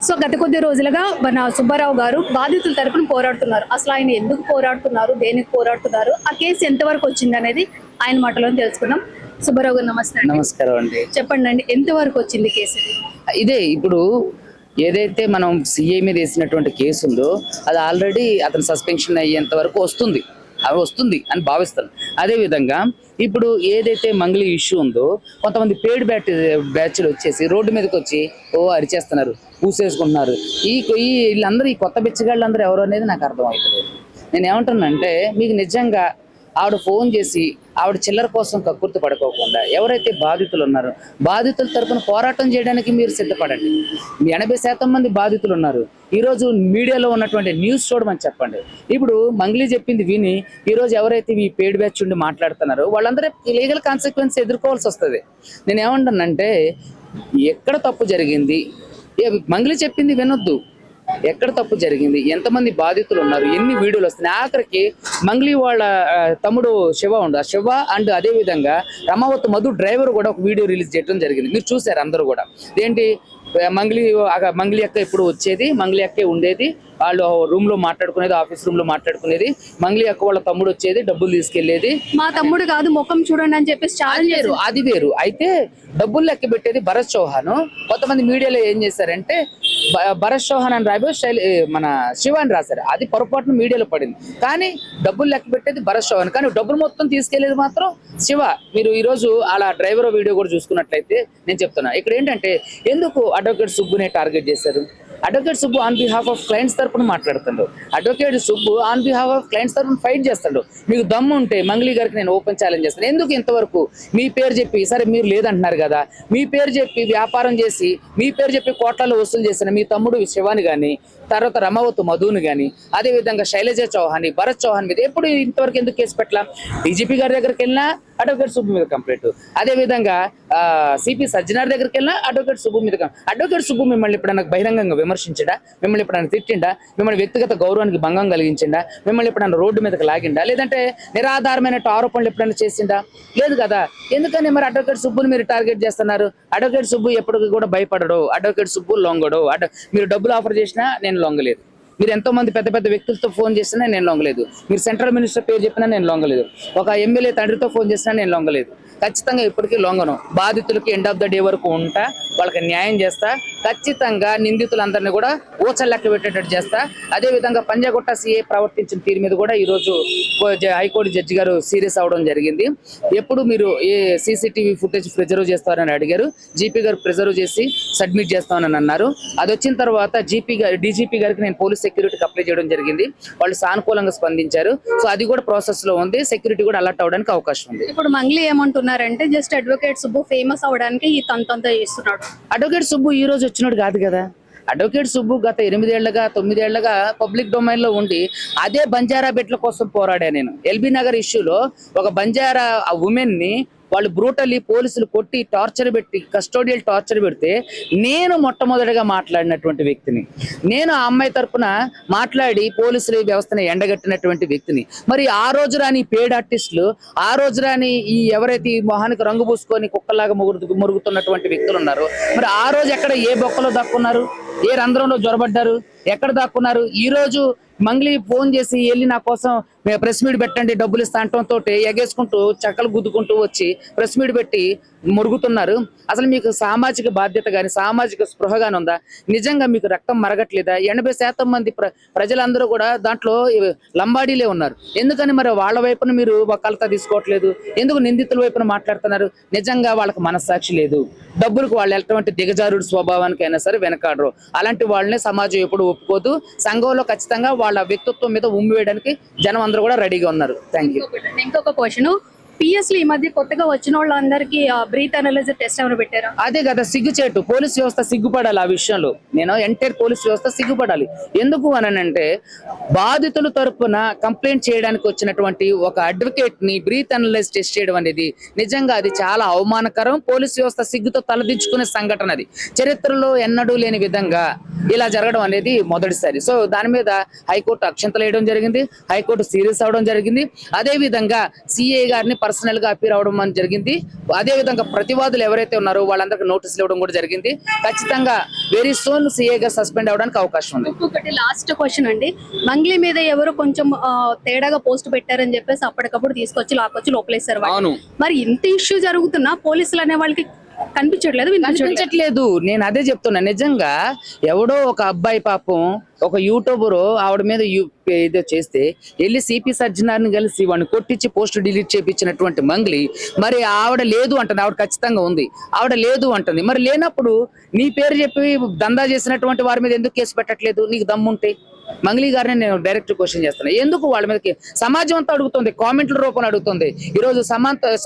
So గత కొద్ది రోజులుగా మన సుబ్బారావు గారు బాధితుల తరపున పోరాడుతున్నారు. అసలు ఆయన ఎందుకు పోరాడుతున్నారు, దేనికి పోరాడుతున్నారు, ఆ కేసు ఎంతవరకు వచ్చింది అనేది ఆయన మాటలో తెలుసుకుందాం. సుబ్బారావు గారు నమస్తే. నమస్కారం అండి. చెప్పండి అండి, ఎంతవరకు వచ్చింది కేసు? ఇదే ఇప్పుడు ఏదైతే మనం సిఐ మీద వేసినటువంటి కేసు ఉందో అది ఆల్రెడీ అతను సస్పెన్షన్ అయ్యేంత వరకు వస్తుంది అని భావిస్తాను. అదేవిధంగా ఇప్పుడు ఏదైతే మంగళి ఇష్యూ ఉందో కొంతమంది పేడ్ బ్యాచ్లు వచ్చేసి రోడ్డు మీదకి వచ్చి అరిచేస్తున్నారు, పూసేసుకుంటున్నారు. వీళ్ళందరూ ఈ కొత్త బిచ్చగాళ్ళందరూ ఎవరు అనేది నాకు అర్థం అవుతుంది. నేను ఏమంటున్నానంటే, మీకు నిజంగా ఆవిడ ఫోన్ చేసి ఆవిడ చిల్లర కోసం కక్కుర్తి పడుకోకుండా ఎవరైతే బాధితులు ఉన్నారో బాధితుల తరపున పోరాటం చేయడానికి మీరు సిద్ధపడండి. 80% మంది బాధితులు ఉన్నారు. ఈరోజు మీడియాలో ఉన్నటువంటి న్యూస్ చూడమని చెప్పండి. ఇప్పుడు మంగ్లీ చెప్పింది విని ఈరోజు ఎవరైతే ఈ పేడ్ బ్యాచ్ ఉండి మాట్లాడుతున్నారో వాళ్ళందరూ లీగల్ కాన్సిక్వెన్స్ ఎదుర్కోవాల్సి వస్తుంది. నేను ఏమంటానంటే, ఎక్కడ తప్పు జరిగింది, మంగ్లీ చెప్పింది వినొద్దు. ఎక్కడ తప్పు జరిగింది, ఎంతమంది బాధితులు ఉన్నారు, ఎన్ని వీడియోలు వస్తున్నాయి. ఆఖరికి మంగ్లీ వాళ్ళ తమ్ముడు శివ ఉండు, ఆ శివ అండ్ అదే విధంగా రమావత్ మధు డ్రైవర్ కూడా ఒక వీడియో రిలీజ్ చేయడం జరిగింది. మీరు చూసారు అందరూ కూడా. ఏంటి, మంగ్లీ అక్క ఎప్పుడు వచ్చేది, మంగ్లీ అక్కే ఉండేది, వాళ్ళు రూమ్ లో మాట్లాడుకునేది, ఆఫీస్ రూమ్ లో మాట్లాడుకునేది, మంగ్లీ అక్క వాళ్ళ తమ్ముడు వచ్చేది, డబ్బులు తీసుకెళ్లేది. మా తమ్ముడు కాదు, ముఖం చూడండి అని చెప్పేసి అది వేరు. అయితే డబ్బులు లెక్క పెట్టేది భరత్ చౌహాన్. కొంతమంది మీడియాలో ఏం చేశారంటే భరత్ చౌహాన్ అని రాబోయే మన శివ అని రాశారు. అది పొరపాటున మీడియాలో పడింది. కానీ డబ్బులు లెక్క పెట్టేది భరత్ చౌహాన్, కానీ డబ్బులు మొత్తం తీసుకెళ్లేది మాత్రం శివ. మీరు ఈ రోజు అలా డ్రైవర్ వీడియో కూడా చూసుకున్నట్లయితే నేను చెప్తున్నా, ఇక్కడ ఏంటంటే ఎందుకు అడ్వకేట్ సుబ్బునే టార్గెట్ చేశారు? Advocate Subbu on behalf of clients తరపున మాట్లాడుతాడు. Advocate Subbu on behalf of clients తరపున ఫైట్ చేస్తాడు. మీకు దమ్ము ఉంటే మంగ్లీ గారికి నేను ఓపెన్ ఛాలెంజ్ చేస్తాను. ఎందుకు ఇంతవరకు మీ పేరు చెప్పి, సరే మీరు లేదంటున్నారు కదా, మీ పేరు చెప్పి వ్యాపారం చేసి, మీ పేరు చెప్పి కోట్లలో వసూలు చేసిన మీ తమ్ముడు శివాని కానీ, తర్వాత రమావత్ మధుని కానీ, అదేవిధంగా శైలజ చౌహాన్, భరత్ చౌహాన్ మీద ఎప్పుడు ఇంతవరకు ఎందుకు కేసు పెట్టలా? డీజీపీ గారి దగ్గరికి వెళ్ళినా అడ్వకేట్ సుబ్బు మీద కంప్లైంట్, అదేవిధంగా సిపి సజ్జనార్ దగ్గరికి వెళ్ళినా అడ్వకేట్ సుబ్బు మీద. అడ్వకేట్ సుబ్బు మిమ్మల్ని ఎప్పుడైనా బహిరంగంగా విమర్శించడా, మిమ్మల్ని ఎప్పుడైనా తిట్టిండా, మిమ్మల్ని వ్యక్తిగత గౌరవానికి భంగం కలిగించిండా, మిమ్మల్ని ఎప్పుడైనా రోడ్డు మీదకి లాగిండా, లేదంటే నిరాధారమైన ఆరోపణలు ఎప్పుడైనా చేసిండా? లేదు కదా. ఎందుకని మరి అడ్వకేట్ సుబ్బుని మీరు టార్గెట్ చేస్తున్నారు? అడ్వకేట్ సుబ్బు ఎప్పటికీ కూడా భయపడడు, అడ్వకేట్ సుబ్బు లొంగడు. మీరు డబ్బులు ఆఫర్ చేసినా నేను లొంగలేదు, మీరు ఎంతో మంది పెద్ద పెద్ద వ్యక్తులతో ఫోన్ చేసినా నేను లొంగలేదు, మీరు సెంట్రల్ మినిస్టర్ పేరు చెప్పినా నేను లొంగలేదు, ఒక ఎమ్మెల్యే తండ్రితో ఫోన్ చేసినా నేను లొంగలేదు. ఖచ్చితంగా ఇప్పటికీ లొంగను. బాధితులకి ఎండ్ ఆఫ్ ద డే వరకు ఉంటా, వాళ్ళకి న్యాయం చేస్తా. ఖచ్చితంగా నిందితులందరినీ కూడా ఊచలు లెక్క పెట్టేటట్టు చేస్తా. అదేవిధంగా పంజాగుట్ట సిఐ ప్రవర్తించిన తీరు మీద కూడా ఈరోజు హైకోర్టు జడ్జి గారు సీరియస్ అవడం జరిగింది. ఎప్పుడు మీరు ఏ సీసీటీవీ ఫుటేజ్ ప్రిజర్వ్ చేస్తారని అడిగారు. జీపీ గారు ప్రిజర్వ్ చేసి సబ్మిట్ చేస్తామని అన్నారు. అది వచ్చిన తర్వాత డీజీపీ గారికి నేను పోలీస్ సెక్యూరిటీకి అప్లై చేయడం జరిగింది. వాళ్ళు సానుకూలంగా స్పందించారు. సో అది కూడా ప్రాసెస్ లో ఉంది. సెక్యూరిటీ కూడా అలర్ట్ అవడానికి అవకాశం ఉంది. ఇప్పుడు మంగ్లీ ఏమంటున్నారంటే, జస్ట్ అడ్వకేట్ సుబ్బు ఫేమస్ అవడానికి ఈ తంతంతా చేస్తున్నాడు. అడ్వకేట్ సుబ్బు ఈ రోజు వచ్చినాడు కాదు కదా. అడ్వకేట్ సుబ్బు గత 8 ఏళ్లుగా 9 ఏళ్లుగా పబ్లిక్ డొమైన్ లో ఉండి అదే బంజారా బెట్ల కోసం పోరాడా. నేను ఎల్బీ నగర్ ఇష్యూలో ఒక బంజారా ఉమెన్ ని వాళ్ళు బ్రూటల్లీ పోలీసులు కొట్టి టార్చర్ పెట్టి, కస్టోడియల్ టార్చర్ పెడితే నేను మొట్టమొదటిగా మాట్లాడినటువంటి వ్యక్తిని, నేను ఆ అమ్మాయి తరఫున మాట్లాడి పోలీసుల వ్యవస్థని ఎండగట్టినటువంటి వ్యక్తిని. మరి ఆ రోజు రాని పేడ్ ఆర్టిస్టులు, ఆ రోజు రాని ఈ ఎవరైతే ఈ మొహానికి రంగు పూసుకొని కుక్కలాగా మురుగుతున్నటువంటి వ్యక్తులు ఉన్నారు, మరి ఆ రోజు ఎక్కడ ఏ బొక్కలో దాక్కున్నారు, ఏ రంధ్రంలో జ్వరబడ్డారు, ఎక్కడ దాక్కున్నారు? ఈ రోజు మంగ్లీ ఫోన్ చేసి వెళ్ళి నా కోసం ప్రెస్ మీట్ పెట్టండి డబ్బులు ఇస్తా అంటంతో ఎగేసుకుంటూ చక్కలు గుద్దుకుంటూ వచ్చి ప్రెస్ మీట్ పెట్టి మురుగుతున్నారు. అసలు మీకు సామాజిక బాధ్యత కానీ సామాజిక స్పృహ కానీ ఉందా? నిజంగా మీకు రక్తం మరగట్లేదా? 80% మంది ప్రజలందరూ కూడా దాంట్లో లంబాడీలే ఉన్నారు. ఎందుకని మరి వాళ్ళ వైపున మీరు వకాలతా తీసుకోవట్లేదు? ఎందుకు నిందితుల వైపున మాట్లాడుతున్నారు? నిజంగా వాళ్ళకి మనస్సాక్షి లేదు. డబ్బులకు వాళ్ళు ఎటువంటి దిగజారుడు స్వభావానికైనా సరే వెనకాడరు. అలాంటి వాళ్ళని సమాజం ఎప్పుడు ఒప్పుకోదు. సంఘంలో ఖచ్చితంగా వాళ్ళ వ్యక్తిత్వం మీద ఉమ్మి వేయడానికి జనం అందరూ కూడా రెడీగా ఉన్నారు. Thank you. ఇంకొక క్వశ్చన్, పిఎస్ ఈ మధ్య కొత్తగా వచ్చిన వాళ్ళందరికీ బ్రీత్ అనలైజర్ టెస్ట్ ఏమైనా పెట్టారా? అదే కదా సిగ్గుచేటు. పోలీస్ వ్యవస్థ సిగ్గుపడాలి ఆ విషయంలో. నేను ఎంటైర్ పోలీస్ వ్యవస్థ సిగ్గుపడాలి. ఎందుకు అనంటే, బాధితుల తరపున కంప్లైంట్ చేయడానికి వచ్చినటువంటి ఒక అడ్వకేట్ ని బ్రీత్ అనలైజ్ టెస్ట్ చేయడం అనేది నిజంగా అది చాలా అవమానకరం. పోలీస్ వ్యవస్థ సిగ్గుతో తలదించుకునే సంఘటన అది. చరిత్రలో ఎన్నడూ లేని విధంగా ఇలా జరగడం అనేది మొదటిసారి. సో దాని మీద హైకోర్టు అక్షంతలు వేయడం జరిగింది, హైకోర్టు సీరియస్ అవడం జరిగింది. అదే విధంగా సిఐ గారిని పర్సనల్ గా అపీర్ అవడం అని జరిగింది. అదే విధంగా ప్రతివాదులు ఎవరైతే ఉన్నారో వాళ్ళందరికీ నోటీసులు ఇవ్వడం కూడా జరిగింది. ఖచ్చితంగా వెరీ సూన్ సిఏ గా సస్పెండ్ అవడానికి అవకాశం ఉంది. ఇంకొకటి లాస్ట్ క్వశ్చన్ అండి, మంగ్లీ మీద ఎవరు కొంచెం తేడాగా పోస్ట్ పెట్టారని చెప్పేసి అప్పటికప్పుడు తీసుకొచ్చి లాక్కొచ్చి లోపలేస్తారు వాళ్ళు. అవును, మరి ఇంత ఇష్యూ జరుగుతున్నా పోలీసులు అనే వాళ్ళకి కనిపించట్లేదు, వినిపించట్లేదు. కనిపించట్లేదు. నేను అదే చెప్తున్నా, నిజంగా ఎవడో ఒక అబ్బాయి పాపం ఒక యూట్యూబరు ఆవిడ మీద ఏదో చేస్తే వెళ్ళి సిపి సజ్జనార్ని కలిసి వాడిని కొట్టించి పోస్ట్ డిలీట్ చేయించినటువంటి మంగ్లీ మరి ఆవిడ లేదు అంటుంది. ఆవిడ ఖచ్చితంగా ఉంది, ఆవిడ లేదు అంటుంది. మరి లేనప్పుడు నీ పేరు చెప్పి దందా చేసినటువంటి వారి మీద ఎందుకు కేసు పెట్టట్లేదు? నీకు దమ్ముంటే మంగ్లీ గారిని నేను డైరెక్ట్ క్వశ్చన్ చేస్తాను. ఎందుకు వాళ్ళ మీదకి సమాజం అంతా అడుగుతుంది, కామెంట్ల రూపంలో అడుగుతుంది. ఈరోజు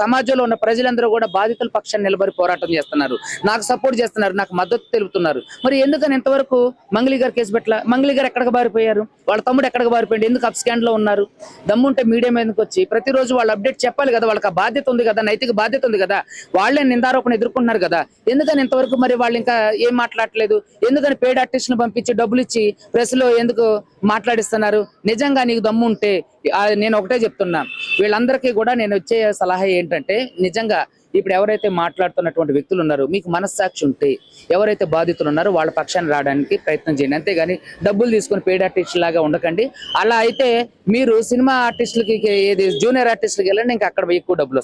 సమాజంలో ఉన్న ప్రజలందరూ కూడా బాధితుల పక్షాన్ని నిలబడి పోరాటం చేస్తున్నారు, నాకు సపోర్ట్ చేస్తున్నారు, నాకు మద్దతు తెలుపుతున్నారు. మరి ఎందుకని ఇంతవరకు మంగ్లీ గారు కేసు పెట్టలా? మంగ్లీ గారు ఎక్కడికి బారిపోయారు? వాళ్ళ తమ్ముడు ఎక్కడికి బారిపోయింది? ఎందుకు అప్ స్కాండ్ లో ఉన్నారు? దమ్ముంటే మీడియా మీదకి వచ్చి ప్రతిరోజు వాళ్ళు అప్డేట్ చెప్పాలి కదా, వాళ్ళకి ఆ బాధ్యత ఉంది కదా, నైతిక బాధ్యత ఉంది కదా. వాళ్ళే నిందారోపణ ఎదుర్కొంటున్నారు కదా. ఎందుకని ఇంతవరకు మరి వాళ్ళు ఇంకా ఏం మాట్లాడలేదు? ఎందుకని పేడ్ ఆర్టిస్ట్ని పంపించి డబ్బులు ఇచ్చి ప్రెస్ లో ఎందుకు మాట్లాడిస్తున్నారు? నిజంగా నీకు దమ్ము ఉంటే నేను ఒకటే చెప్తున్నా, వీళ్ళందరికీ కూడా నేను వచ్చే సలహా ఏంటంటే, నిజంగా ఇప్పుడు ఎవరైతే మాట్లాడుతున్నటువంటి వ్యక్తులు ఉన్నారో మీకు మనస్సాక్షి ఉంటే ఎవరైతే బాధితులు ఉన్నారో వాళ్ళ పక్షాన్ని రావడానికి ప్రయత్నం చేయండి. అంతేగాని డబ్బులు తీసుకొని పేడ్ ఆర్టిస్ట్ లాగా ఉండకండి. అలా అయితే మీరు సినిమా ఆర్టిస్టులకి ఏది జూనియర్ ఆర్టిస్టులకి వెళ్ళండి, ఇంకా అక్కడ ఎక్కువ డబ్బులు